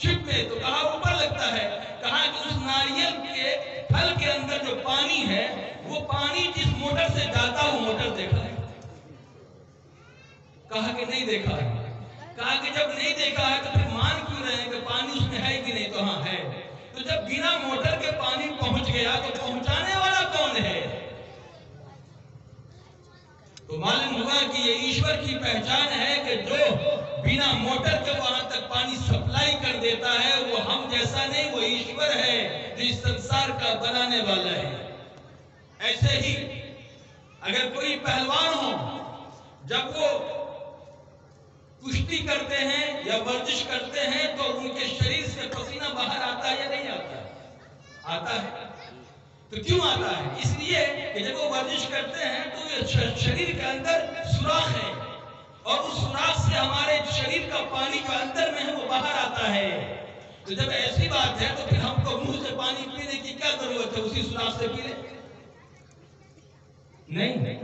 چھپ میں، تو کہا اوپر لگتا ہے، کہا کہ اس ناریل کے پھل کے اندر جو پانی ہے وہ پانی جس موٹر سے جاتا وہ موٹر دیکھا ہے؟ کہا کہ نہیں دیکھا ہے۔ کہا کہ جب نہیں دیکھا ہے تو پھر مان کیوں رہے ہیں کہ پانی اس میں ہے کہ نہیں؟ تو ہاں ہے۔ تو جب بنا موٹر کے پانی پہنچ گیا تو پہنچانے والا کون ہے؟ تو معلوم ہوا کہ یہ ایشور کی پہچان ہے کہ جو بنا موٹر کے وہاں تک پانی سپلائی کر دیتا ہے وہ ہم جیسا نہیں، وہ ایشور ہے جو اس سنسار کا بنانے والا ہے۔ ایسے ہی اگر کوئی پہلوان ہو، جب وہ کشتی کرتے ہیں یا ورزش کرتے ہیں تو ان کے شریر سے پسینہ باہر آتا ہے یا نہیں آتا؟ آتا ہے۔ تو کیوں آتا ہے؟ اس لیے کہ جب وہ ورزش کرتے ہیں تو شریر کے اندر سوراخ ہے، اور اس سوراخ سے ہمارے شریر کا پانی جو اندر میں ہے وہ باہر آتا ہے۔ تو جب ایسی بات ہے تو پھر ہم کو منہ سے پانی پینے کی کیا ضرورت ہے؟ اسی سوراخ سے پی لیں؟ نہیں۔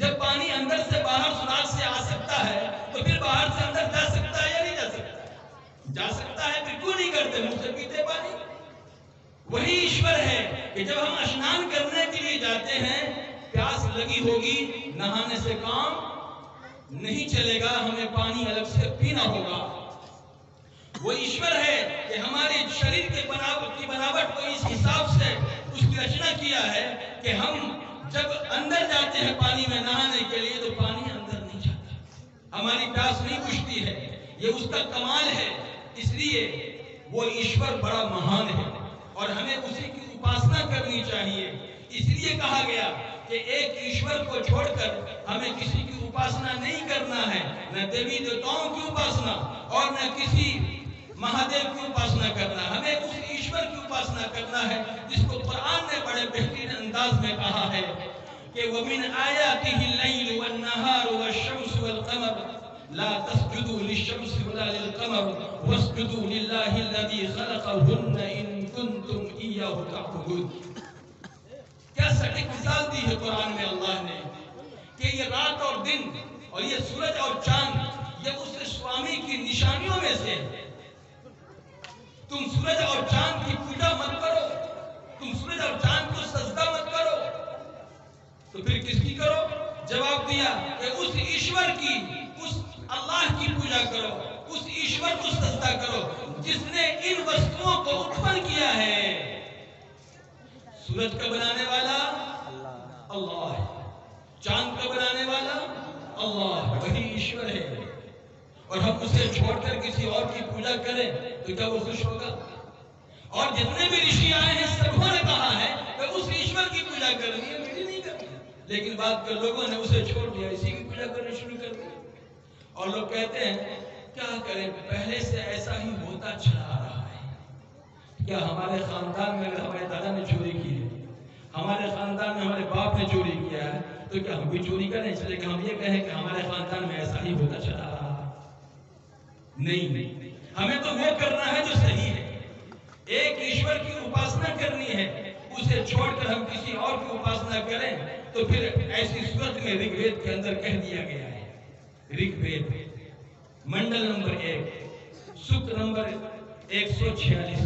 جب پانی اندر سے باہر سوراخ سے آ سکتا ہے تو پھر باہر سے اندر جا سکتا ہے یا نہیں جا سکتا؟ جا سکتا ہے، پھر کیوں نہیں کرتے؟ منہ سے پیتے پانی۔ وہی ایشور ہے کہ جب ہم اشنان کرنے کے لیے جاتے ہیں، پیاس لگی ہوگی، نہانے سے کام نہیں چلے گا، ہمیں پانی الگ سے پینا ہوگا۔ وہ ایشور ہے کہ ہمارے شریر کے بناوٹ کو اس حساب سے اس کی رچنا کیا ہے کہ ہم جب اندر جاتے ہیں پانی میں نہانے کے لیے تو پانی اندر نہیں جاتا، ہماری پیاس نہیں بجھتی ہے۔ یہ اس کا کمال ہے۔ اس لیے وہ ایشور بڑا مہان ہے اور ہمیں اسی کی اپاسنا کرنی چاہیے۔ اس لیے کہا گیا کہ ایک ایشور کو چھوڑ کر ہمیں کسی کی اپاسنا نہیں کرنا ہے، نہ دیوی دیوتاؤں کی اپاسنا اور نہ کسی مہادیو کی اپاسنا کرنا، ہمیں اس ایشور کی اپاسنا کرنا ہے جس کو قرآن نے بڑے بہترین انداز میں کہا ہے کہ وَمِنْ آيَاتِهِ اللَّيْلُ وَالنَّهَارُ وَالشَّمْسُ وَالْقَمَرُ لَا تَسْجُدُوا لِلشَّمْسِ وَلَا لِلْقَمَرِ وَاسْجُدُوا لِلَّهِ الَّذِي خَلَقَهُنَّ إِن كُنتُمْ إِيَّاهُ تَعْبُدُونَ۔ کیا سٹک مثال دی ہے قرآن میں اللہ نے کہ یہ رات اور دن اور یہ سورج اور چاند یہ اس سوامی کی نشانیوں میں سے ہے۔ تم سورج اور چاند کی پوجا مت کرو، تم سورج اور چاند کو سجدہ مت کرو، تو پھر کس کی کرو؟ جواب دیا کہ اس ایشور کی، اس اللہ کی پوجا کرو، اس ایشور کو سجدہ کرو جس نے ان وستوؤں کو اتپن کیا ہے۔ سورج کا بنانے والا اللہ ہے، چاند کا بنانے والا اللہ، وہی ایشور ہے، اور ہم اسے چھوڑ کر کسی اور کی پوجا کریں تو کیا وہ خوش ہوگا؟ اور جتنے بھی رشی آئے ہیں سبوں نے کہا ہے کہ اس ایشور کی پوجا کرنی ہے، میری نہیں کرنی، لیکن بات کر لوگوں نے اسے چھوڑ دیا، اسی کی پوجا کرنا شروع کر دیا۔ اور لوگ کہتے ہیں کیا کریں، پہلے سے ایسا ہی ہوتا چلا آ رہا ہے۔ کیا ہمارے خاندان میں اگر ہمارے دادا نے چوری کی ہے، ہمارے خاندان میں ہمارے باپ نے چوری کیا ہے، تو کیا ہم بھی چوری کریں؟ چلے کہ ہم یہ کہیں کہ ہمارے خاندان میں ایسا ہی ہوتا چلا آ رہا ہے؟ نہیں، ہمیں تو وہ کرنا ہے جو صحیح ہے۔ ایک ایشور کی اپاسنا کرنی ہے، اسے چھوڑ کر ہم کسی اور کی اپاسنا کریں تو پھر ایسی صورت میں رگ وید کے اندر کہہ دیا گیا ہے، رگ وید منڈل نمبر 1 سکت نمبر 146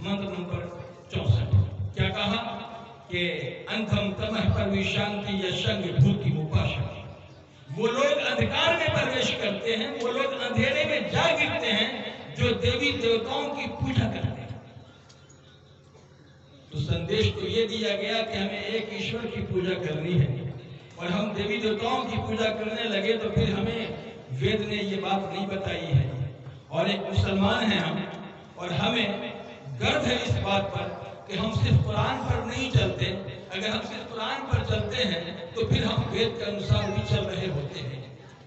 منتر نمبر 64 کیا کہا کہ انتھم تمہ پرویشانتی یشنگ بھوتی مپاشا۔ وہ لوگ اندھکار میں پرویش کرتے ہیں، وہ لوگ اندھیرے میں جا گرتے ہیں جو دیوی دیوتاؤں کی پوجا کرتے ہیں۔ تو سندیش تو یہ دیا گیا کہ ہمیں ایک ایشور کی پوجا کرنی ہے، اور ہم دیوی دیوتاؤں کی پوجا کرنے لگے تو پھر ہمیں وید نے یہ بات نہیں بتائی ہے، اور ایک مسلمان ہیں ہم، اور ہمیں گرد ہے اس بات پر کہ ہم صرف قرآن پر نہیں چلتے۔ اگر ہم صرف قرآن پر چلتے ہیں تو پھر ہم وید کے انوسار بھی چل رہے ہوتے ہیں،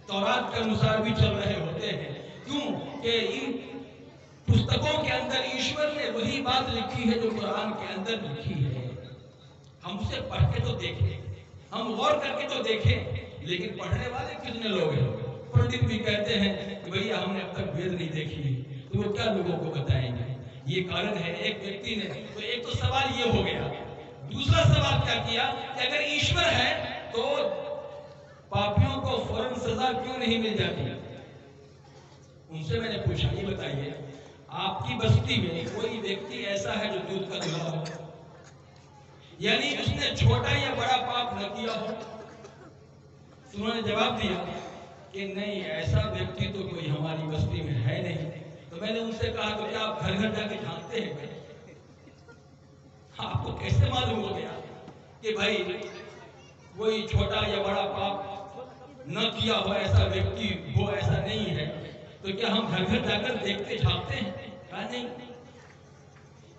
تورات کے انوسار بھی چل رہے ہوتے ہیں۔ کیوں کہ ان پستکوں کے اندر ایشور نے وہی بات لکھی ہے جو قرآن کے اندر لکھی ہے۔ ہم اسے پڑھ کے تو دیکھیں، ہم غور کر کے تو دیکھیں، لیکن پڑھنے والے کتنے لوگ ہیں؟ پنڈت بھی کہتے ہیں کہ بھئییا ہم نے اب تک وید نہیں دیکھی، تو وہ کیا لوگوں کو بتائیں گے؟ یہ کارن ہے ایک ویکتی نے۔ تو ایک تو سوال یہ ہو گیا۔ دوسرا سوال کیا کیا کہ اگر ایشور ہے تو پاپیوں کو فوراً سزا کیوں نہیں مل جاتی؟ ان سے میں نے پوچھا یہ بتائیے آپ کی بستی میں کوئی ویکتی ایسا ہے جو دودھ کا دھلا ہو، یعنی اس نے چھوٹا یا بڑا پاپ نہ کیا ہو؟ انہوں نے جواب دیا کہ نہیں، ایسا ویکتی تو کوئی ہماری بستی میں ہے نہیں۔ تو میں نے ان سے کہا تو کیا آپ گھر گھر جا کے جھانکتے ہیں؟ آپ کو کیسے معلوم ہو گیا کہ بھائی کوئی چھوٹا یا بڑا پاپ نہ کیا ہو ایسا ویکتی وہ ایسا نہیں ہے؟ تو کیا ہم گھر گھر جا کر دیکھتے جھانکتے ہیں؟ کہا نہیں۔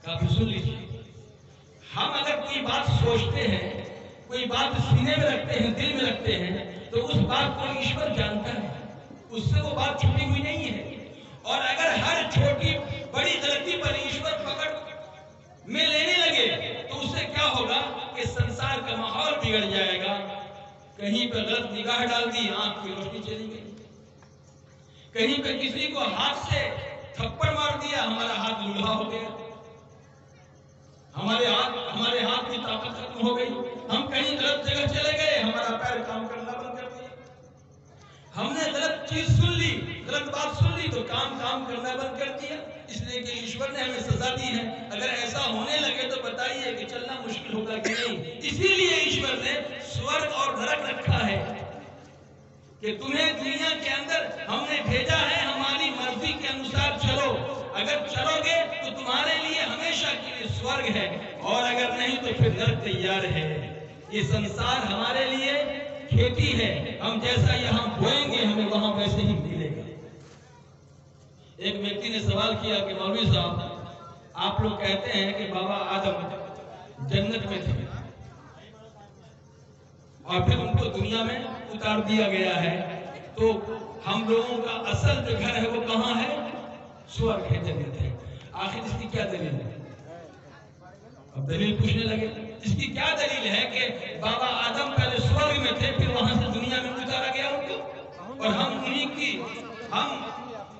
کافی سن لیجیے، ہم اگر کوئی بات سوچتے ہیں، کوئی بات سینے میں رکھتے ہیں، دل میں رکھتے ہیں، تو اس بات کو ایشور جانتا ہے، اس سے وہ بات چھپی ہوئی نہیں ہے۔ اور اگر ہر چھوٹی بڑی غلطی پر ایشور پکڑ میں لینے لگے تو اس سے کیا ہوگا کہ سنسار کا ماحول بگڑ جائے گا۔ کہیں پہ غلط نگاہ ڈال دی، آنکھ کی روشنی چلی گئی، کہیں پہ کسی کو ہاتھ سے تھپڑ مار دیا، ہمارا ہاتھ لولہا ہو گیا، ہمارے ہاتھ کی طاقت ختم ہو گئی، ہم کہیں غلط جگہ چلے گئے، ہمارا پیر کام کرنا بند کر دیا، ہم نے غلط چیز سن لی، غلط بات سن لی تو کام کرنا بند کر دیا۔ اس لیے کہ ایشور نے ہمیں سزا دی ہے۔ اگر ایسا ہونے لگے تو بتائیے کہ چلنا مشکل ہوگا کہ نہیں؟ اسی لیے ایشور نے سورگ اور نرک رکھا ہے کہ تمہیں دنیا کے اندر ہم نے بھیجا ہے، ہماری مرضی کے انوسار چلو، اگر چلو گے تو تمہارے لیے ہمیشہ کے لیے سورگ ہے، اور اگر نہیں تو پھر نرک تیار ہے۔ یہ سنسار ہمارے لیے کھیتی ہے، ہم جیسا یہاں بوئیں گے ہمیں وہاں ویسے ہی ملے گا۔ ایک ویکتی نے سوال کیا کہ مولوی صاحب، آپ لوگ کہتے ہیں کہ بابا آدم جنت میں تھے اور پھر ان کو دنیا میں اتار دیا گیا ہے، تو ہم لوگوں کا اصل جو گھر ہے وہ کہاں ہے؟ سورگ ہے، جنت ہے۔ آخر اس کی کیا دلیل ہے؟ اب دلیل پوچھنے لگے، اس کی کیا دلیل ہے کہ بابا آدم پہلے سورگ میں تھے، پھر وہاں سے دنیا میں اتارا گیا ان کو، اور ہم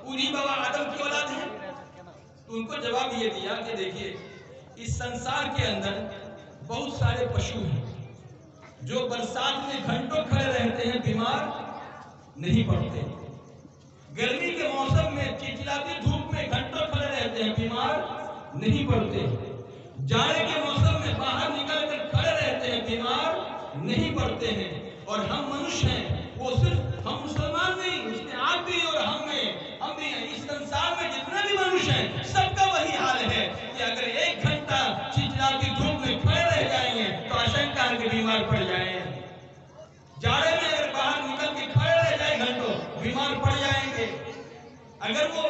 انہی بابا آدم کی اولاد ہیں؟ تو ان کو جواب یہ دیا کہ دیکھیے، اس سنسار کے اندر بہت سارے پشو ہیں جو برسات میں گھنٹوں کھڑے رہتے ہیں، بیمار نہیں پڑتے، گرمی کے موسم میں چلچلاتی دھوپ میں گھنٹوں کھڑے رہتے ہیں، بیمار نہیں پڑتے، جاڑے کے موسم میں باہر نکل کر کھڑے رہتے ہیں، بیمار نہیں پڑتے ہیں۔ اور ہم منش ہیں، وہ صرف ہم مسلمان نہیں، اس نے آپ بھی اور ہم بھی ہیں، اس سنسار میں جتنا بھی منش ہیں سب کا وہی حال ہے کہ اگر ایک گھنٹہ چلچلاتی دھوپ میں کھڑے رہ جائیں گے تو آشنکا ہے کہ بیمار پڑ جائیں گے، جاڑے میں اگر باہر نکل کے کھڑے رہ جائیں گھنٹوں بیمار پڑ جائیں گے، اگر وہ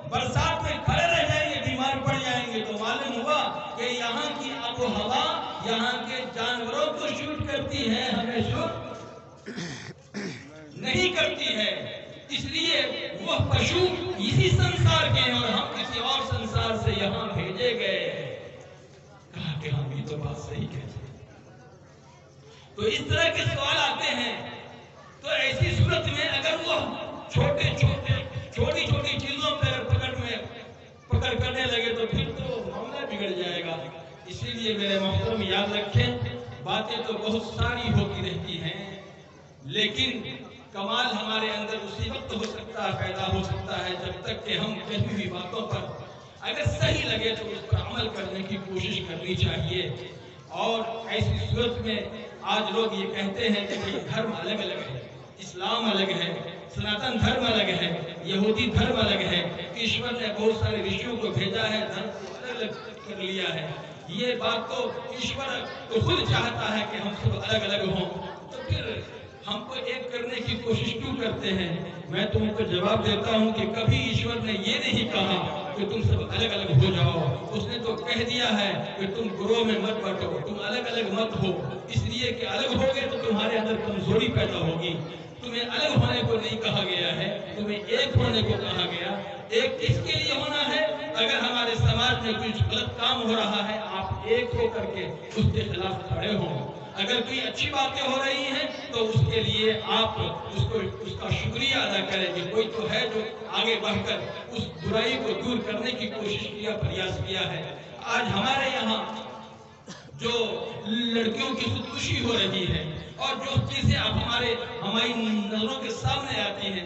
برسات میں کھڑے رہ جائیں گے بیمار پڑ جائیں گے۔ تو معلوم ہوا کہ یہاں کی آب و ہوا یہاں کے جانوروں کو شوٹ کرتی ہے، ہمیں شوٹ نہیں کرتی ہے، اس لیے وہ پشو اسی سنسار کے ہیں اور ہم کسی اور سنسار سے یہاں بھیجے گئے۔ کہا کہ ہم یہ تو بات صحیح کہتے ہیں۔ تو اس طرح کے سوال آتے ہیں، تو ایسی صورت میں اگر وہ چھوٹی چھوٹی چیزوں پر پکڑ کرنے لگے تو پھر تو معاملہ بگڑ جائے گا۔ اسی لیے میرے محترم یاد رکھیں، باتیں تو بہت ساری ہوتی رہتی ہیں، لیکن کمال ہمارے اندر اسی وقت ہو سکتا ہے، پیدا ہو سکتا ہے جب تک کہ ہم کہی ہوئی باتوں پر اگر صحیح لگے تو اس پر عمل کرنے کی کوشش کرنی چاہیے۔ اور ایسی صورت میں آج لوگ یہ کہتے ہیں کہ دھرم الگ الگ ہے، اسلام الگ ہے، سناتن دھرم الگ ہے، یہودی دھرم الگ ہے، ایشور نے بہت سارے رشیوں کو بھیجا ہے، دھرم کو الگ الگ کر لیا ہے۔ یہ بات تو ایشور تو خود چاہتا ہے کہ ہم سب الگ الگ ہوں، تو پھر ہم کو ایک کرنے کی کوشش کیوں کرتے ہیں؟ میں تم کو جواب دیتا ہوں کہ کبھی ایشور نے یہ نہیں کہا کہ تم سب الگ الگ ہو جاؤ، اس نے تو کہہ دیا ہے کہ تم گروہ میں مت بٹو، تم الگ الگ مت ہو، اس لیے کہ الگ ہوگے تو تمہارے اندر کمزوری پیدا ہوگی۔ تمہیں الگ ہونے کو نہیں کہا گیا ہے، تمہیں ایک ہونے کو کہا گیا۔ ایک کس کے لیے ہونا ہے؟ اگر ہمارے سماج میں کچھ غلط کام ہو رہا ہے، آپ ایک ہو کر کے اس کے خلاف کھڑے ہوں۔ اگر کوئی اچھی باتیں ہو رہی ہیں تو اس کے لیے آپ اس کا شکریہ ادا کریں کہ کوئی تو ہے جو آگے بڑھ کر اس برائی کو دور کرنے کی کوشش کیا، پریاس کیا ہے۔ آج ہمارے یہاں جو لڑکیوں کی خودکشی ہو رہی ہے اور جو چیزیں اب ہماری نظروں کے سامنے آتی ہیں،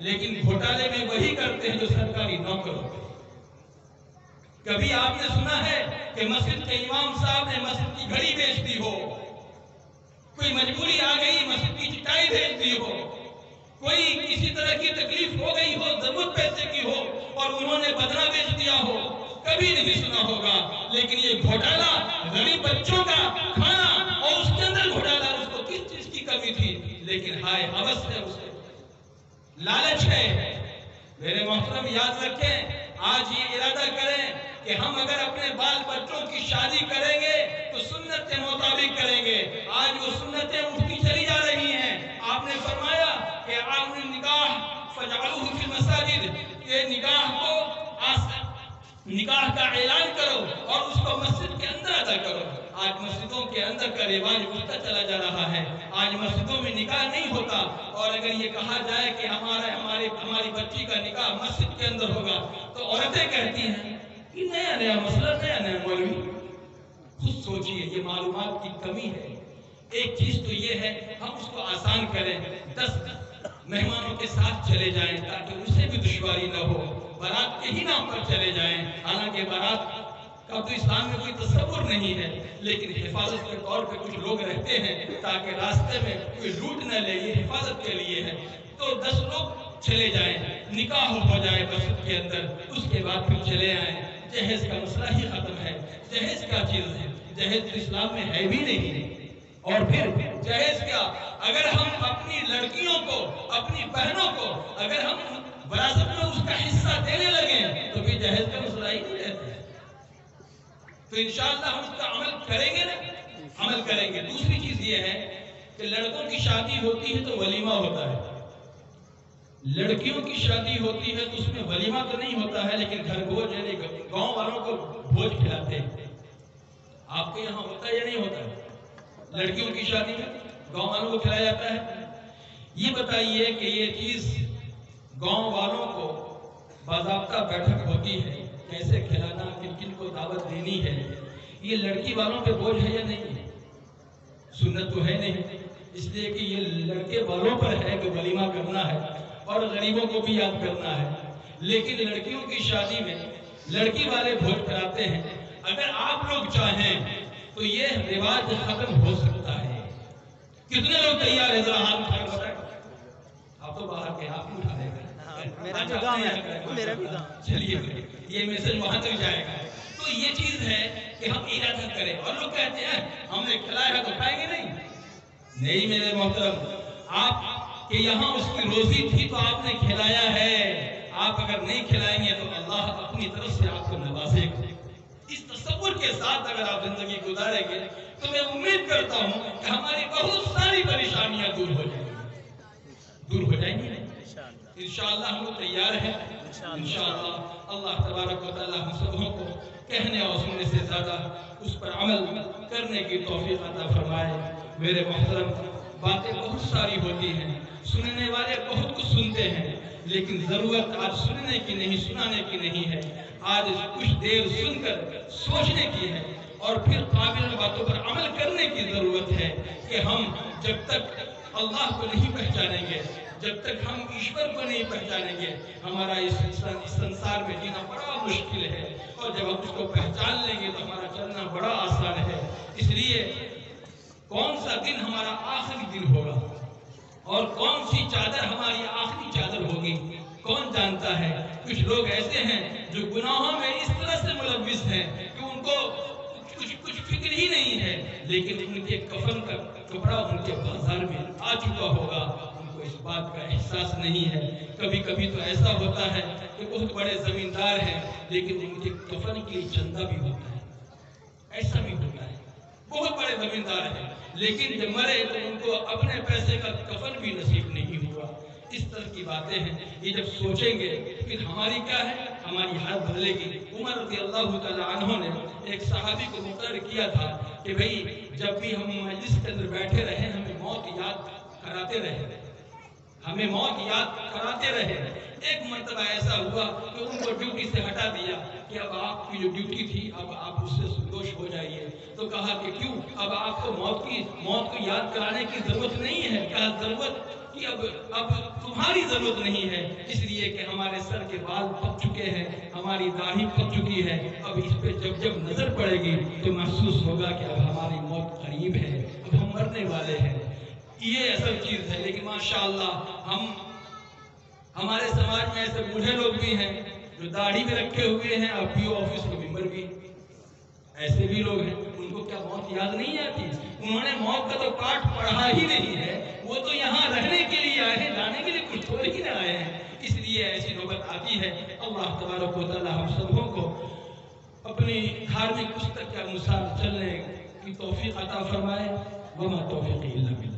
لیکن گھوٹالے میں وہی کرتے ہیں جو سرکاری نوکر ہوتے ہیں۔ کبھی آپ نے سنا ہے کہ مسجد کے امام صاحب نے مسجد کی گھڑی بیچ دی ہو، کوئی مجبوری آ گئی مسجد کی چٹائی بھیج دی ہو، کوئی کسی طرح کی تکلیف ہو گئی ہو، ضرورت پیسے کی ہو اور انہوں نے بدلہ بیچ دیا ہو؟ کبھی نہیں سنا ہوگا۔ لیکن یہ گھوٹالا غریب بچوں کا کھانا، اور اس کے اندر گھوٹالا، اس کو کس چیز کی کمی تھی؟ لیکن ہائے ہوس ہے، اس کے لالچ ہے۔ میرے محترم یاد رکھیں، آج یہ ارادہ کریں کہ ہم اگر اپنے بال بچوں کی شادی کریں گے تو سنت کے مطابق کریں گے۔ آج وہ سنتیں اٹھتی چلی جا رہی ہیں۔ آپ نے فرمایا کہ عالم نکاح فجعلوہ فی المساجد، یہ نکاح کا اعلان کرو اور اس کو مسجد کے اندر ادا کرو۔ آج مسجدوں کے اندر کا رواج بڑھتا چلا جا رہا ہے۔ آج مسجدوں میں نکاح نہیں ہوتا، اور اگر یہ کہا جائے کہ ہماری بچی کا نکاح مسجد کے اندر ہوگا تو عورتیں کہتی ہیں کہ نیا مسئلہ، نیا مولوی۔ خود سوچئے، یہ معلومات کی کمی ہے۔ ایک چیز تو یہ ہے ہم اس کو آسان کریں، 10 مہمانوں کے ساتھ چلے جائیں تاکہ اسے بھی دشواری نہ ہو، بارات کے ہی نام پر چلے جائیں۔ حالانکہ بارات کا تو اسلام میں کوئی تصور نہیں ہے، لیکن حفاظت کے طور پہ کچھ لوگ رہتے ہیں تاکہ راستے میں کوئی لوٹ نہ لے، یہ حفاظت کے لیے ہے۔ تو 10 لوگ چلے جائیں، نکاح ہو جائے مسجد کے اندر، اس کے بعد پھر چلے آئیں۔ جہیز کا مسئلہ ہی ختم ہے۔ جہیز کیا چیز ہے؟ جہیز اسلام میں ہے بھی نہیں۔ اور پھر جہیز کیا؟ اگر ہم اپنی لڑکیوں کو، اپنی بہنوں کو اگر ہم وراثت میں اس کا حصہ دینے لگیں تو پھر جہیز کا مسئلہ ہی نہیں رہتا۔ تو انشاءاللہ ہم اس کا عمل کریں گے نا، عمل کریں گے۔ دوسری چیز یہ ہے کہ لڑکوں کی شادی ہوتی ہے تو ولیمہ ہوتا ہے، لڑکیوں کی شادی ہوتی ہے تو اس میں ولیمہ تو نہیں ہوتا ہے، لیکن گھر بھوج، یعنی گاؤں والوں کو بھوج کھلاتے ہیں۔ آپ کے یہاں ہوتا ہے یا نہیں ہوتا ہے؟ لڑکیوں کی شادی میں گاؤں والوں کو کھلایا جاتا ہے۔ یہ بتائیے کہ یہ چیز گاؤں والوں کو باضابطہ بیٹھک ہوتی ہے، کیسے کھلانا، کن کن کو دعوت دینی ہے، یہ لڑکی والوں پہ بوجھ ہے یا نہیں ہے؟ سنت تو ہے نہیں، اس لیے کہ یہ لڑکے والوں پر ہے کہ ولیمہ کرنا ہے اور غریبوں کو بھی یاد کرنا ہے۔ لیکن لڑکیوں کی شادی میں لڑکی والے بھوج کراتے ہیں۔ اگر آپ لوگ چاہیں تو یہ رواج ختم ہو سکتا ہے۔ کتنے لوگ تیار ہیں؟ ذرا ہاتھ اٹھا کر بتائیں۔ آپ تو باہر کے، آپ اٹھا دیں گے۔ میرا بھی گاؤں ہے، میرا بھی گاؤں۔ چلیے یہ میسج وہاں تک جائے گا۔ تو یہ چیز ہے کہ ہم ارادہ کریں، اور لوگ کہتے ہیں ہم نے کھلایا ہے تو کھائیں گے نہیں۔ نہیں میرے محترم، آپ کے یہاں اس کی روزی تھی تو آپ نے کھلایا ہے۔ آپ اگر نہیں کھلائیں گے تو اللہ اپنی طرف سے آپ کو نوازے گا۔ اس تصور کے ساتھ اگر آپ زندگی گزاریں گے تو میں امید کرتا ہوں کہ ہماری بہت ساری پریشانیاں دور ہو جائیں گی، دور ہو جائیں گی۔ انشاءاللہ ہم تیار ہیں۔ انشاءاللہ اللہ تبارک و تعالی ہم سبوں کو کہنے اور سننے سے زیادہ اس پر عمل کرنے کی توفیق عطا فرمائے۔ میرے محترم، باتیں بہت ساری ہوتی ہیں، سننے والے بہت کچھ سنتے ہیں، لیکن ضرورت آج سننے کی نہیں، سنانے کی نہیں ہے۔ آج کچھ دیر سن کر سوچنے کی ہے اور پھر قابل باتوں پر عمل کرنے کی ضرورت ہے کہ ہم جب تک اللہ کو نہیں پہچانیں گے، جب تک ہم ایشور کو نہیں پہچانیں گے، ہمارا اس سنسار میں جینا بڑا مشکل ہے، اور جب ہم اس کو پہچان لیں گے تو ہمارا چلنا بڑا آسان ہے۔ اس لیے کون سا دن ہمارا آخری دن ہوگا اور کون سی چادر ہماری آخری چادر ہوگی، کون جانتا ہے؟ کچھ لوگ ایسے ہیں جو گناہوں میں اس طرح سے ملوث ہیں کہ ان کو کچھ فکر ہی نہیں ہے، لیکن ان کے کفن کا کپڑا ان کے بازار میں آ چکا ہوگا، ان کو اس بات کا احساس نہیں ہے۔ کبھی کبھی تو ایسا ہوتا ہے کہ بہت بڑے زمیندار ہیں لیکن ان کے کفن کے لیے چندہ بھی ہوتا ہے، ایسا بھی ہوتا ہے۔ بہت بڑے زمیندار ہیں لیکن جب مرے تو ان کو اپنے پیسے کا کفن بھی نصیب نہیں ہوا۔ اس طرح کی باتیں ہیں، یہ جب سوچیں گے پھر ہماری کیا ہے، ہماری حالت بدلے گی۔ عمر رضی اللہ تعالیٰ عنہ نے ایک صحابی کو مقرر کیا تھا کہ بھئی جب بھی ہم مجلس کے اندر بیٹھے رہے ہمیں موت یاد کراتے رہے، ہمیں موت یاد کراتے رہے۔ ایک مرتبہ ایسا ہوا کہ ان کو ڈیوٹی سے ہٹا دیا کہ اب آپ کی جو ڈیوٹی تھی اب آپ اس سے سرگوش ہو جائیے۔ تو کہا کہ کیوں؟ اب آپ کو موت کو یاد کرانے کی ضرورت نہیں ہے۔ کہا ضرورت کہ اب تمہاری ضرورت نہیں ہے، اس لیے کہ ہمارے سر کے بال پک چکے ہیں، ہماری داڑھی پک چکی ہے، اب اس پہ جب نظر پڑے گی تو محسوس ہوگا کہ اب ہماری موت قریب ہے، اب ہم مرنے والے ہیں۔ یہ اصل چیز ہے۔ لیکن ماشاءاللہ ہمارے سماج میں ایسے بوڑھے لوگ بھی ہیں جو داڑھی میں رکھے ہوئے ہیں اور PO آفس کے ممبر بھی ایسے بھی لوگ ہیں، ان کو کیا موت یاد نہیں آتی؟ انہوں نے موت کا تو پاٹھ پڑھا ہی نہیں ہے، وہ تو یہاں رہنے کے لیے آئے ہیں، جانے کے لیے کچھ چھوڑ ہی نہ آئے ہیں۔ اس لیے ایسی نوبت آتی ہے۔ اللہ تبارک و تعالی ہم سبوں کو اپنی دھارمک پستک کے انوسار چلنے کی توفیق عطا فرمائے۔ وما توفیقی الا باللہ۔